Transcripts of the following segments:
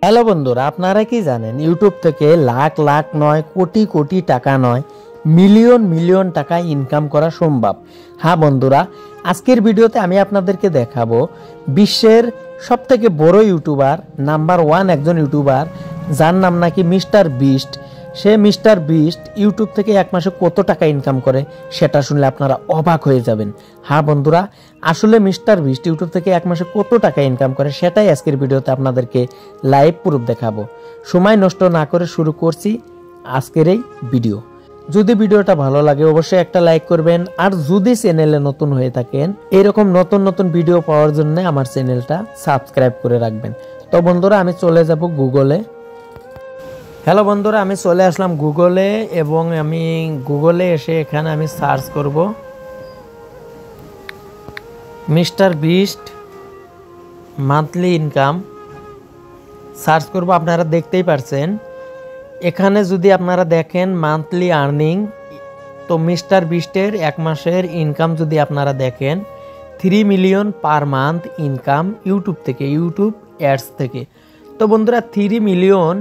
Hello বন্ধুরা, আপনারা কি জানেন ইউটিউব থেকে লাখ লাখ নয়, কোটি কোটি টাকা নয়, মিলিয়ন মিলিয়ন টাকা ইনকাম করা সম্ভব। হ্যাঁ বন্ধুরা, আজকের ভিডিওতে আমি আপনাদেরকে দেখাবো বিশ্বের সবথেকে বড় ইউটিউবার, নাম্বার 1 একজন ইউটিউবার, যার নাম নাকি মিস্টার বিস্ট। সে মিস্টার বিস্ট ইউটিউব থেকে এক মাসে কত টাকা ইনকাম করে সেটা শুনলে আপনারা অবাক হয়ে যাবেন। হ্যাঁ বন্ধুরা, আসলে মিস্টার বিস্ট ইউটিউব থেকে এক মাসে কত টাকা ইনকাম করে সেটাই আজকের ভিডিওতে আপনাদেরকে লাইভ প্রুফ দেখাবো। সময় নষ্ট না করে শুরু করছি আজকের এই ভিডিও। যদি ভিডিওটা ভালো লাগে অবশ্যই একটা লাইক করবেন, আর যদি চ্যানেলে নতুন হয়ে থাকেন এরকম নতুন নতুন ভিডিও পাওয়ার জন্য আমার চ্যানেলটা সাবস্ক্রাইব করে রাখবেন। তো বন্ধুরা, আমি চলে যাব গুগলে। হ্যালো বন্ধুরা, আমি চলে আসলাম গুগলে এবং আমি গুগলে এসে এখানে আমি সার্চ করব mister beast monthly income. Search করব, আপনারা দেখতেই পারছেন এখানে যদি আপনারা দেখেন মান্থলি আর্নিং, তো মিস্টার বিস্টের এক মাসের ইনকাম যদি আপনারা দেখেন 3 million per month income YouTube থেকে, ইউটিউব অ্যাডস থেকে। তো বন্ধুরা, 3 মিলিয়ন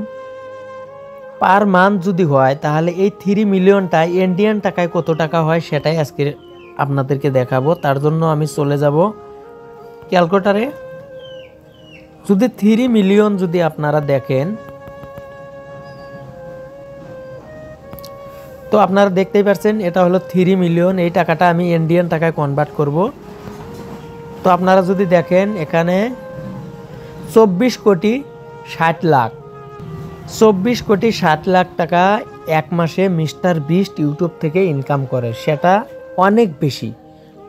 পার মান্থ যদি হয় তাহলে এই 3 মিলিয়নটা ইন্ডিয়ান টাকায় কত টাকা হয় সেটাই আজকে আপনাদেরকে দেখাবো। তার জন্য আমি চলে যাব ক্যালকুলেটরে। যদি 3 মিলিয়ন যদি আপনারা দেখেন, তো আপনারা দেখতেই পাচ্ছেন এটা হলো 3 মিলিয়ন। এই টাকাটা আমি ইন্ডিয়ান টাকায় কনভার্ট করব। তো আপনারা যদি দেখেন এখানে 24 কোটি 60 লাখ, 24 কোটি 60 লাখ টাকা এক মাসে মিস্টার বিস্ট ইউটিউব থেকে ইনকাম করে, সেটা অনেক বেশি।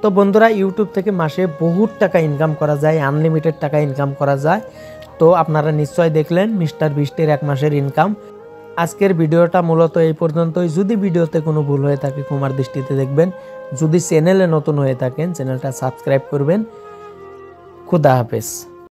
তো বন্ধুরা, ইউটিউব থেকে মাসে বহুত টাকা ইনকাম করা যায়, আনলিমিটেড টাকা ইনকাম করা যায়। তো আপনারা নিশ্চয় দেখলেন মিস্টার বিস্টের এক মাসের ইনকাম। আজকের ভিডিওটা মূলত এই পর্যন্তই। যদি ভিডিওতে কোনো ভুল হয়ে থাকে ক্ষমার দৃষ্টিতে দেখবেন। যদি চ্যানেলে নতুন হয়ে থাকেন চ্যানেলটা সাবস্ক্রাইব করবেন। খুদা হাফেজ।